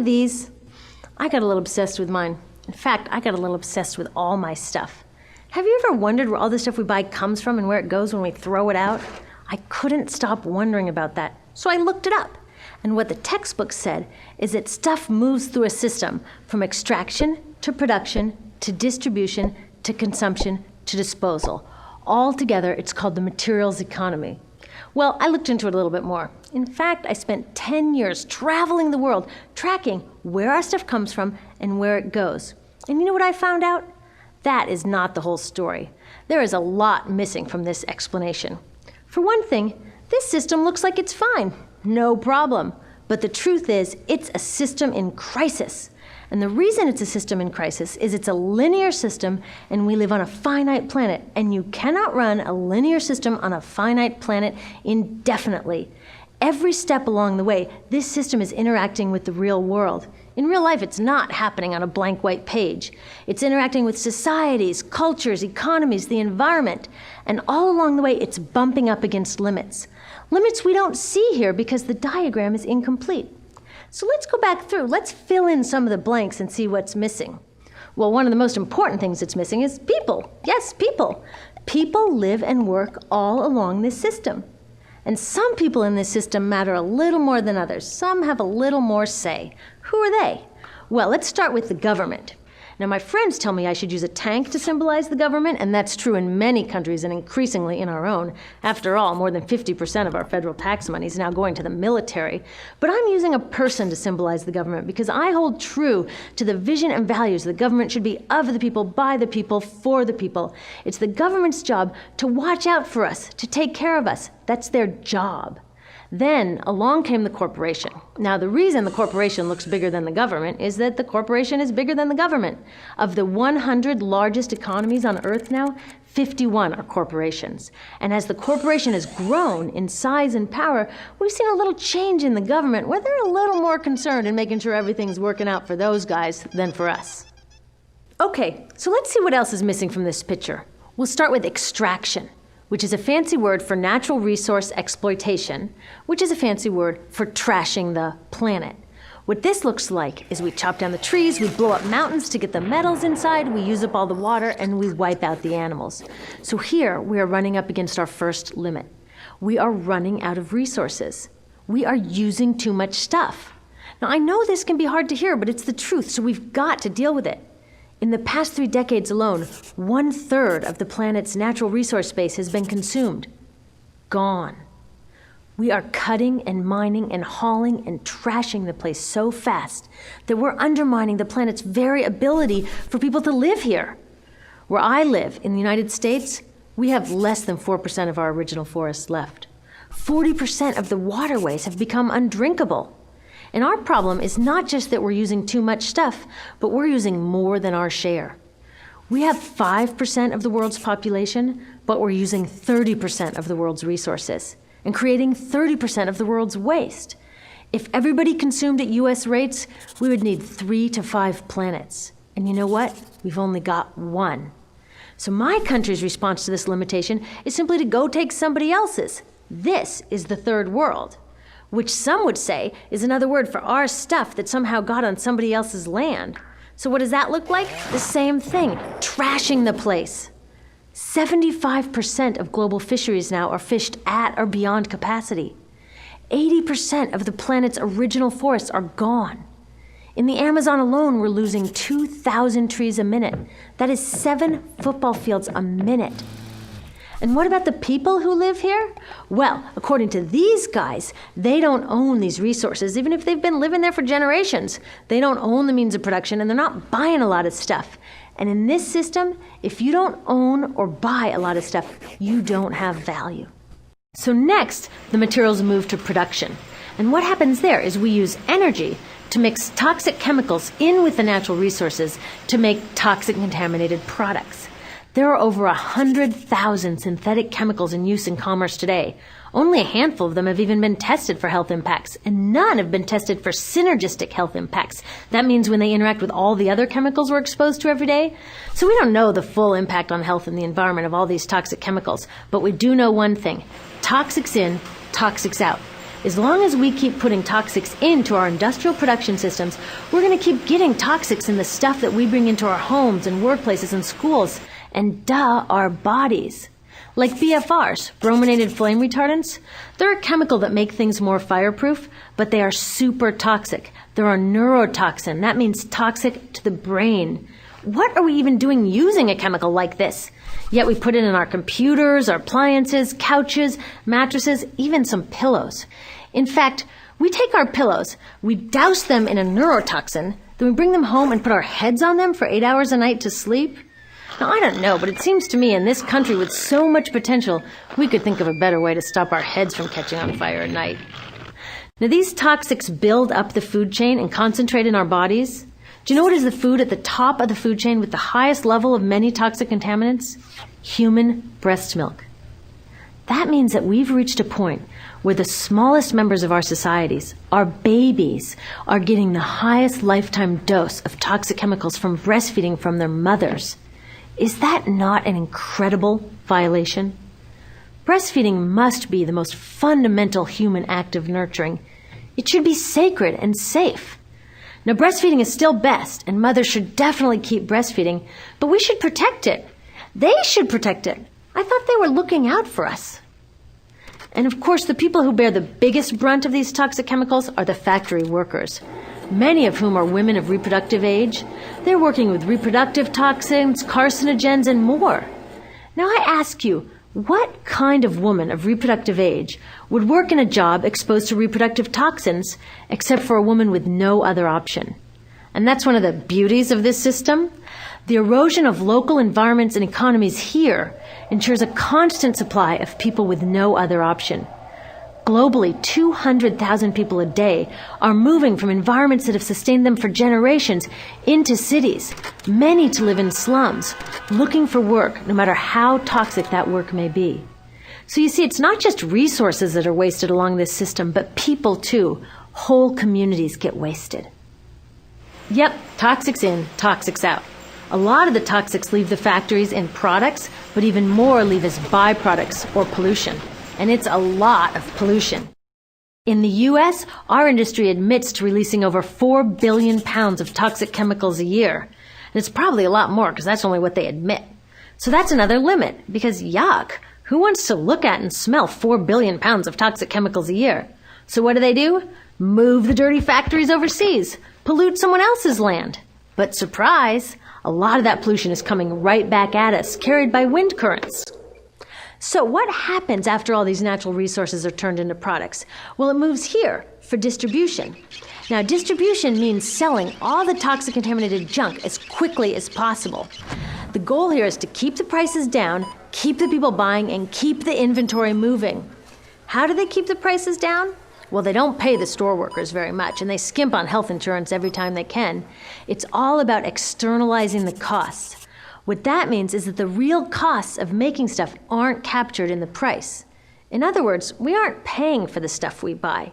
of these? I got a little obsessed with mine. In fact, I got a little obsessed with all my stuff. Have you ever wondered where all the stuff we buy comes from and where it goes when we throw it out? I couldn't stop wondering about that, so I looked it up. And what the textbook said is that stuff moves through a system from extraction to production to distribution to consumption to disposal. All together, it's called the materials economy. Well, I looked into it a little bit more. In fact, I spent 10 years traveling the world, tracking where our stuff comes from and where it goes. And you know what I found out? That is not the whole story. There is a lot missing from this explanation. For one thing, this system looks like it's fine. No problem. But the truth is, it's a system in crisis. And the reason it's a system in crisis is it's a linear system and we live on a finite planet. And you cannot run a linear system on a finite planet indefinitely. Every step along the way, this system is interacting with the real world. In real life, it's not happening on a blank white page. It's interacting with societies, cultures, economies, the environment. And all along the way, it's bumping up against limits. Limits we don't see here because the diagram is incomplete. So let's go back through. Let's fill in some of the blanks and see what's missing. Well, one of the most important things that's missing is people. Yes, people. People live and work all along this system. And some people in this system matter a little more than others. Some have a little more say. Who are they? Well, let's start with the government. Now, my friends tell me I should use a tank to symbolize the government, and that's true in many countries and increasingly in our own. After all, more than 50% of our federal tax money is now going to the military. But I'm using a person to symbolize the government because I hold true to the vision and values the government should be of the people, by the people, for the people. It's the government's job to watch out for us, to take care of us. That's their job. Then along came the corporation. Now, the reason the corporation looks bigger than the government is that the corporation is bigger than the government. Of the 100 largest economies on Earth now, 51 are corporations. And as the corporation has grown in size and power, we've seen a little change in the government where they're a little more concerned in making sure everything's working out for those guys than for us. Okay, so let's see what else is missing from this picture. We'll start with extraction, which is a fancy word for natural resource exploitation, which is a fancy word for trashing the planet. What this looks like is we chop down the trees, we blow up mountains to get the metals inside, we use up all the water, and we wipe out the animals. So here we are running up against our first limit. We are running out of resources. We are using too much stuff. Now, I know this can be hard to hear, but it's the truth, so we've got to deal with it. In the past 3 decades alone, 1/3 of the planet's natural resource base has been consumed. Gone. We are cutting and mining and hauling and trashing the place so fast that we're undermining the planet's very ability for people to live here. Where I live, in the United States, we have less than 4% of our original forests left. 40% of the waterways have become undrinkable. And our problem is not just that we're using too much stuff, but we're using more than our share. We have 5% of the world's population, but we're using 30% of the world's resources and creating 30% of the world's waste. If everybody consumed at US rates, we would need 3 to 5 planets. And you know what? We've only got 1. So my country's response to this limitation is simply to go take somebody else's. This is the third world, which some would say is another word for our stuff that somehow got on somebody else's land. So what does that look like? The same thing, trashing the place. 75% of global fisheries now are fished at or beyond capacity. 80% of the planet's original forests are gone. In the Amazon alone, we're losing 2,000 trees a minute. That is 7 football fields a minute. And what about the people who live here? Well, according to these guys, they don't own these resources, even if they've been living there for generations. They don't own the means of production, and they're not buying a lot of stuff. And in this system, if you don't own or buy a lot of stuff, you don't have value. So next, the materials move to production. And what happens there is we use energy to mix toxic chemicals in with the natural resources to make toxic contaminated products. There are over 100,000 synthetic chemicals in use in commerce today. Only a handful of them have even been tested for health impacts, and none have been tested for synergistic health impacts. That means when they interact with all the other chemicals we're exposed to every day. So we don't know the full impact on health and the environment of all these toxic chemicals, but we do know one thing: toxics in, toxics out. As long as we keep putting toxics into our industrial production systems, we're going to keep getting toxics in the stuff that we bring into our homes and workplaces and schools, and our bodies. Like BFRs, brominated flame retardants, they're a chemical that make things more fireproof, but they are super toxic. They're a neurotoxin. That means toxic to the brain. What are we even doing using a chemical like this? Yet we put it in our computers, our appliances, couches, mattresses, even some pillows. In fact, we take our pillows, we douse them in a neurotoxin, then we bring them home and put our heads on them for 8 hours a night to sleep. Now, I don't know, but it seems to me in this country with so much potential, we could think of a better way to stop our heads from catching on fire at night. Now, these toxics build up the food chain and concentrate in our bodies. Do you know what is the food at the top of the food chain with the highest level of many toxic contaminants? Human breast milk. That means that we've reached a point where the smallest members of our societies, our babies, are getting the highest lifetime dose of toxic chemicals from breastfeeding from their mothers. Is that not an incredible violation? Breastfeeding must be the most fundamental human act of nurturing. It should be sacred and safe. Now, breastfeeding is still best, and mothers should definitely keep breastfeeding, but we should protect it. They should protect it. I thought they were looking out for us. And of course, the people who bear the biggest brunt of these toxic chemicals are the factory workers, many of whom are women of reproductive age. They're working with reproductive toxins, carcinogens, and more. Now I ask you, what kind of woman of reproductive age would work in a job exposed to reproductive toxins except for a woman with no other option? And that's one of the beauties of this system. The erosion of local environments and economies here ensures a constant supply of people with no other option. Globally, 200,000 people a day are moving from environments that have sustained them for generations into cities, many to live in slums, looking for work, no matter how toxic that work may be. So you see, it's not just resources that are wasted along this system, but people too. Whole communities get wasted. Yep, toxics in, toxics out. A lot of the toxics leave the factories in products, but even more leave as byproducts or pollution. And it's a lot of pollution. In the U.S., our industry admits to releasing over 4 billion pounds of toxic chemicals a year. And it's probably a lot more because that's only what they admit. So that's another limit because yuck, who wants to look at and smell 4 billion pounds of toxic chemicals a year? So what do? Move the dirty factories overseas, pollute someone else's land. But surprise, a lot of that pollution is coming right back at us, carried by wind currents. So what happens after all these natural resources are turned into products? Well, it moves here for distribution. Now, distribution means selling all the toxic contaminated junk as quickly as possible. The goal here is to keep the prices down, keep the people buying, and keep the inventory moving. How do they keep the prices down? Well, they don't pay the store workers very much, and they skimp on health insurance every time they can. It's all about externalizing the costs. What that means is that the real costs of making stuff aren't captured in the price. In other words, we aren't paying for the stuff we buy.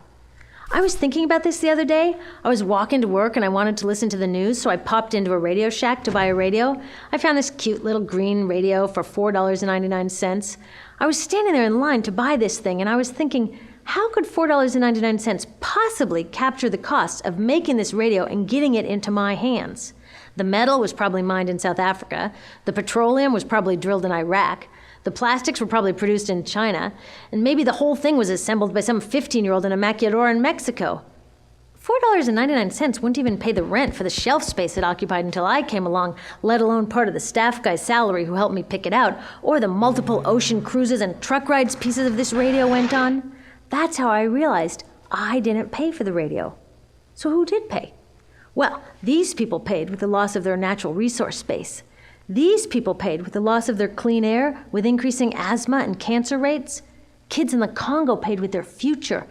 I was thinking about this the other day. I was walking to work and I wanted to listen to the news, so I popped into a Radio Shack to buy a radio. I found this cute little green radio for $4.99. I was standing there in line to buy this thing, and I was thinking, how could $4.99 possibly capture the cost of making this radio and getting it into my hands? The metal was probably mined in South Africa. The petroleum was probably drilled in Iraq. The plastics were probably produced in China. And maybe the whole thing was assembled by some 15-year-old in a maquiladora in Mexico. $4.99 wouldn't even pay the rent for the shelf space it occupied until I came along, let alone part of the staff guy's salary who helped me pick it out, or the multiple ocean cruises and truck rides pieces of this radio went on. That's how I realized I didn't pay for the radio. So who did pay? Well, these people paid with the loss of their natural resource space. These people paid with the loss of their clean air, with increasing asthma and cancer rates. Kids in the Congo paid with their future.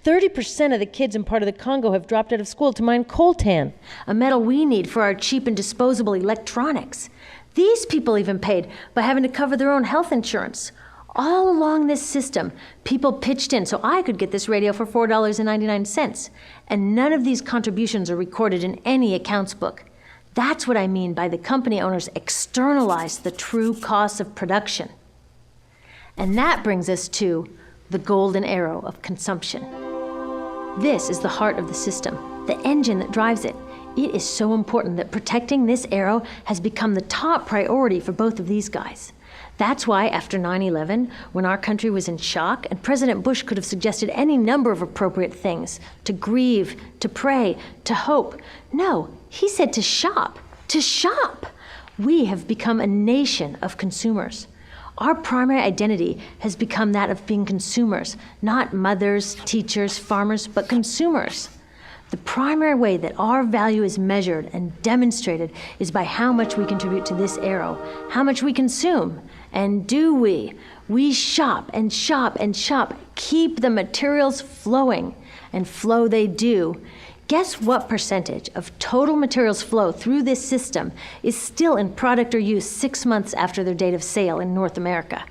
30% of the kids in part of the Congo have dropped out of school to mine coltan, a metal we need for our cheap and disposable electronics. These people even paid by having to cover their own health insurance. All along this system, people pitched in so I could get this radio for $4.99. And none of these contributions are recorded in any accounts book. That's what I mean by the company owners externalize the true costs of production. And that brings us to the golden arrow of consumption. This is the heart of the system, the engine that drives it. It is so important that protecting this arrow has become the top priority for both of these guys. That's why after 9/11, when our country was in shock, and President Bush could have suggested any number of appropriate things, to grieve, to pray, to hope. No, he said to shop, to shop. We have become a nation of consumers. Our primary identity has become that of being consumers, not mothers, teachers, farmers, but consumers. The primary way that our value is measured and demonstrated is by how much we contribute to this arrow, how much we consume. And do we? We shop and shop and shop, keep the materials flowing, and flow they do. Guess what percentage of total materials flow through this system is still in product or use 6 months after their date of sale in North America?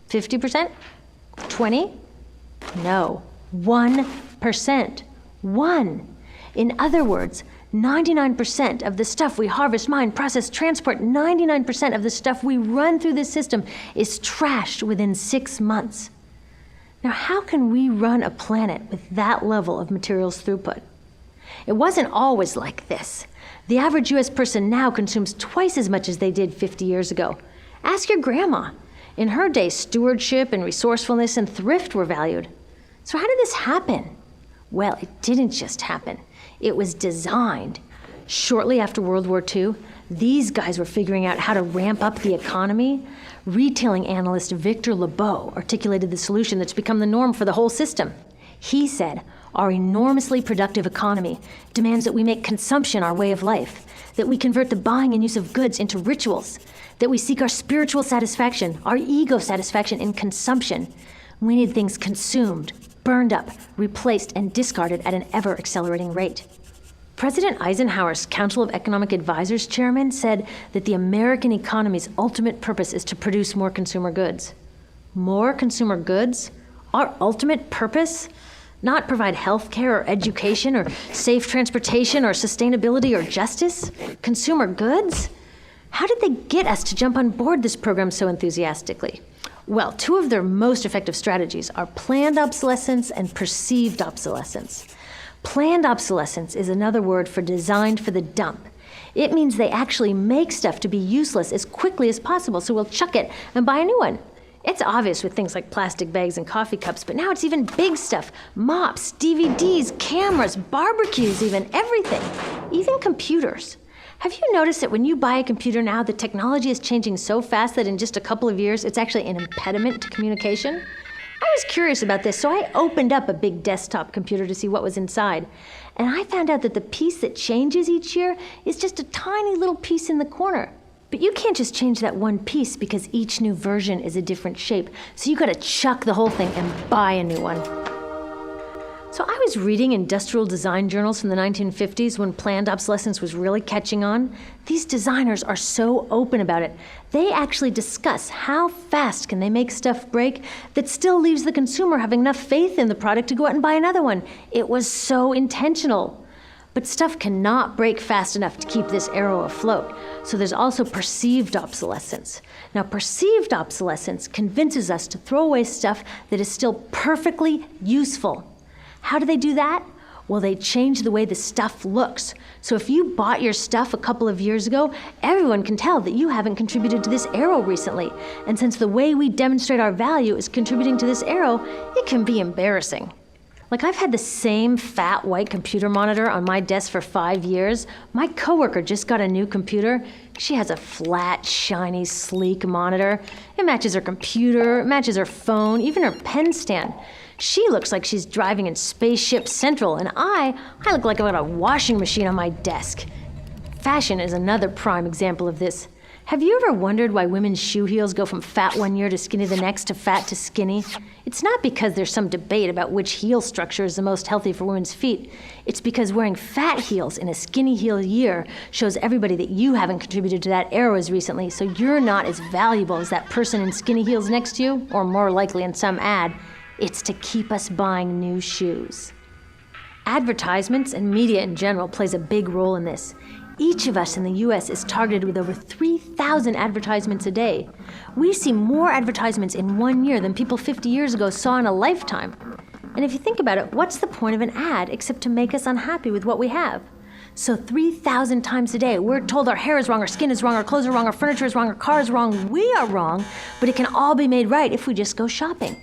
50%? 20? No, 1%. 1. In other words, 99% of the stuff we harvest, mine, process, transport, 99% of the stuff we run through this system is trashed within 6 months. Now, how can we run a planet with that level of materials throughput? It wasn't always like this. The average US person now consumes twice as much as they did 50 years ago. Ask your grandma. In her day, stewardship and resourcefulness and thrift were valued. So how did this happen? Well, it didn't just happen. It was designed. Shortly after World War II, these guys were figuring out how to ramp up the economy. Retailing analyst Victor Lebow articulated the solution that's become the norm for the whole system. He said, our enormously productive economy demands that we make consumption our way of life, that we convert the buying and use of goods into rituals, that we seek our spiritual satisfaction, our ego satisfaction in consumption. We need things consumed, burned up, replaced, and discarded at an ever-accelerating rate. President Eisenhower's Council of Economic Advisors chairman said that the American economy's ultimate purpose is to produce more consumer goods. More consumer goods? Our ultimate purpose? Not provide health care or education or safe transportation or sustainability or justice? Consumer goods? How did they get us to jump on board this program so enthusiastically? Well, 2 of their most effective strategies are planned obsolescence and perceived obsolescence. Planned obsolescence is another word for designed for the dump. It means they actually make stuff to be useless as quickly as possible, so we'll chuck it and buy a new one. It's obvious with things like plastic bags and coffee cups, but now it's even big stuff. Mops, DVDs, cameras, barbecues even, everything. Even computers. Have you noticed that when you buy a computer now, the technology is changing so fast that in just a couple of years, it's actually an impediment to communication? I was curious about this, so I opened up a big desktop computer to see what was inside. And I found out that the piece that changes each year is just a tiny little piece in the corner. But you can't just change that one piece because each new version is a different shape. So you gotta chuck the whole thing and buy a new one. So I was reading industrial design journals from the 1950s when planned obsolescence was really catching on. These designers are so open about it. They actually discuss how fast can they make stuff break that still leaves the consumer having enough faith in the product to go out and buy another one. It was so intentional. But stuff cannot break fast enough to keep this arrow afloat. So there's also perceived obsolescence. Now, perceived obsolescence convinces us to throw away stuff that is still perfectly useful. How do they do that? Well, they change the way the stuff looks. So if you bought your stuff a couple of years ago, everyone can tell that you haven't contributed to this arrow recently. And since the way we demonstrate our value is contributing to this arrow, it can be embarrassing. Like, I've had the same fat white computer monitor on my desk for 5 years. My coworker just got a new computer. She has a flat, shiny, sleek monitor. It matches her computer, it matches her phone, even her pen stand. She looks like she's driving in Spaceship Central, and I look like I've got a washing machine on my desk. Fashion is another prime example of this. Have you ever wondered why women's shoe heels go from fat one year to skinny the next to fat to skinny? It's not because there's some debate about which heel structure is the most healthy for women's feet. It's because wearing fat heels in a skinny heel year shows everybody that you haven't contributed to that arrow as recently, so you're not as valuable as that person in skinny heels next to you, or more likely in some ad. It's to keep us buying new shoes. Advertisements and media in general plays a big role in this. Each of us in the US is targeted with over 3,000 advertisements a day. We see more advertisements in 1 year than people 50 years ago saw in a lifetime. And if you think about it, what's the point of an ad except to make us unhappy with what we have? So 3,000 times a day, we're told our hair is wrong, our skin is wrong, our clothes are wrong, our furniture is wrong, our car is wrong. We are wrong, but it can all be made right if we just go shopping.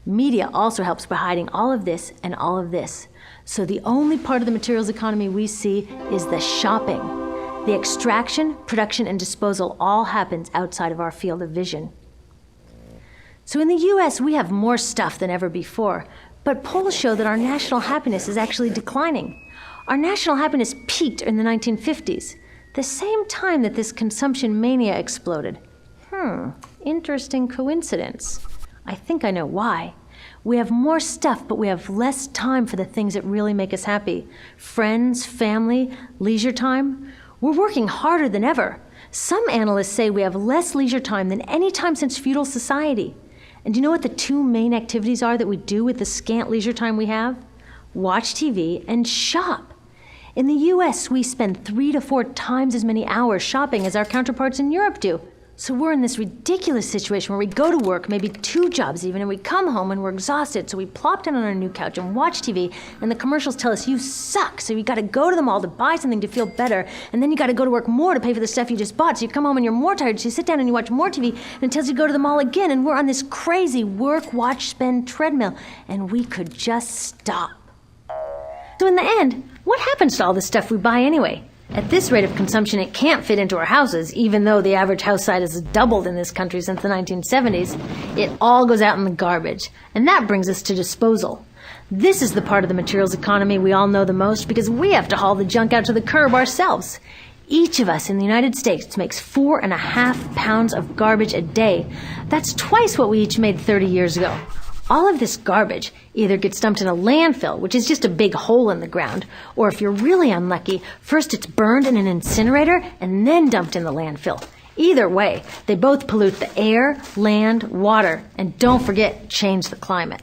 Media also helps by hiding all of this and all of this. So the only part of the materials economy we see is the shopping. The extraction, production, and disposal all happens outside of our field of vision. So in the US, we have more stuff than ever before, but polls show that our national happiness is actually declining. Our national happiness peaked in the 1950s, the same time that this consumption mania exploded. Interesting coincidence. I think I know why. We have more stuff, but we have less time for the things that really make us happy. Friends, family, leisure time. We're working harder than ever. Some analysts say we have less leisure time than any time since feudal society. And do you know what the two main activities are that we do with the scant leisure time we have? Watch TV and shop. In the US, we spend 3 to 4 times as many hours shopping as our counterparts in Europe do. So we're in this ridiculous situation where we go to work, maybe 2 jobs even, and we come home and we're exhausted, so we plop down on our new couch and watch TV, and the commercials tell us you suck, so you gotta go to the mall to buy something to feel better, and then you gotta go to work more to pay for the stuff you just bought, so you come home and you're more tired, so you sit down and you watch more TV, and it tells you to go to the mall again, and we're on this crazy work, watch, spend treadmill, and we could just stop. So in the end, what happens to all the stuff we buy anyway? At this rate of consumption, it can't fit into our houses, even though the average house size has doubled in this country since the 1970s. It all goes out in the garbage. And that brings us to disposal. This is the part of the materials economy we all know the most because we have to haul the junk out to the curb ourselves. Each of us in the United States makes 4.5 pounds of garbage a day. That's twice what we each made 30 years ago. All of this garbage either gets dumped in a landfill, which is just a big hole in the ground, or if you're really unlucky, first it's burned in an incinerator and then dumped in the landfill. Either way, they both pollute the air, land, water, and don't forget, change the climate.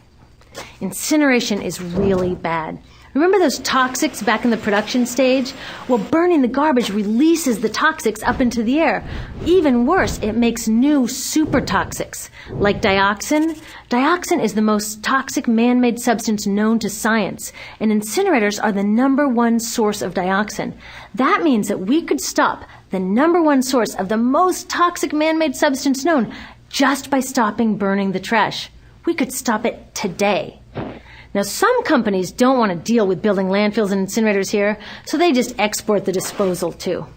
Incineration is really bad. Remember those toxics back in the production stage? Well, burning the garbage releases the toxics up into the air. Even worse, it makes new super toxics, like dioxin. Dioxin is the most toxic man-made substance known to science, and incinerators are the #1 source of dioxin. That means that we could stop the #1 source of the most toxic man-made substance known just by stopping burning the trash. We could stop it today. Now, some companies don't want to deal with building landfills and incinerators here, so they just export the disposal too.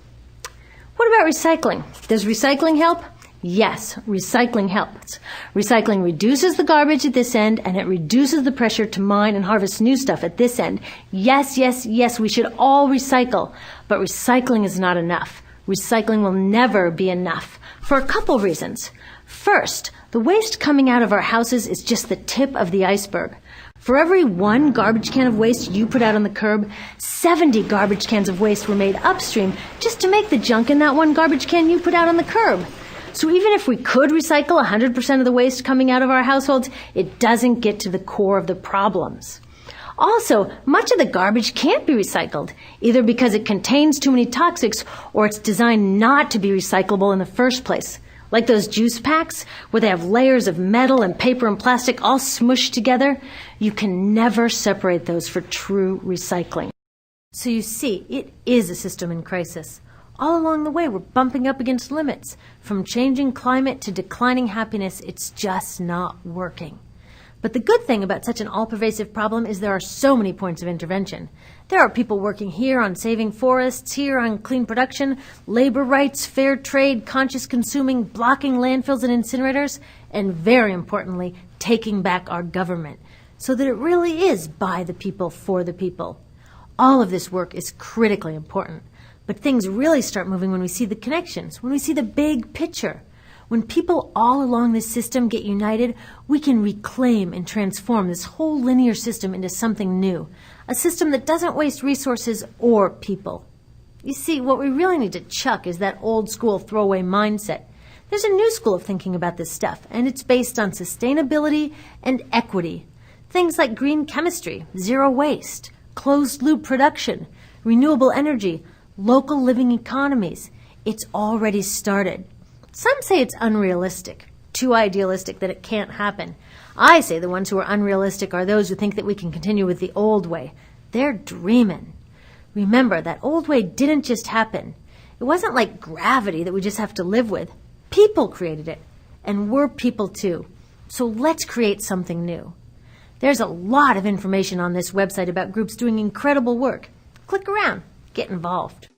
What about recycling? Does recycling help? Yes, recycling helps. Recycling reduces the garbage at this end, and it reduces the pressure to mine and harvest new stuff at this end. Yes, yes, yes, we should all recycle, but recycling is not enough. Recycling will never be enough for a couple reasons. First, the waste coming out of our houses is just the tip of the iceberg. For every 1 garbage can of waste you put out on the curb, 70 garbage cans of waste were made upstream just to make the junk in that 1 garbage can you put out on the curb. So even if we could recycle 100% of the waste coming out of our households, it doesn't get to the core of the problems. Also, much of the garbage can't be recycled, either because it contains too many toxics or it's designed not to be recyclable in the first place. Like those juice packs, where they have layers of metal and paper and plastic all smushed together, you can never separate those for true recycling. So you see, it is a system in crisis. All along the way, we're bumping up against limits. From changing climate to declining happiness, it's just not working. But the good thing about such an all-pervasive problem is there are so many points of intervention. There are people working here on saving forests, here on clean production, labor rights, fair trade, conscious consuming, blocking landfills and incinerators, and very importantly, taking back our government, so that it really is by the people, for the people. All of this work is critically important, but things really start moving when we see the connections, when we see the big picture. When people all along this system get united, we can reclaim and transform this whole linear system into something new, a system that doesn't waste resources or people. You see, what we really need to chuck is that old school throwaway mindset. There's a new school of thinking about this stuff, and it's based on sustainability and equity. Things like green chemistry, zero waste, closed loop production, renewable energy, local living economies. It's already started. Some say it's unrealistic. too idealistic that it can't happen. I say the ones who are unrealistic are those who think that we can continue with the old way. They're dreaming. Remember, that old way didn't just happen. It wasn't like gravity that we just have to live with. People created it, and we're people too. So let's create something new. There's a lot of information on this website about groups doing incredible work. Click around, get involved.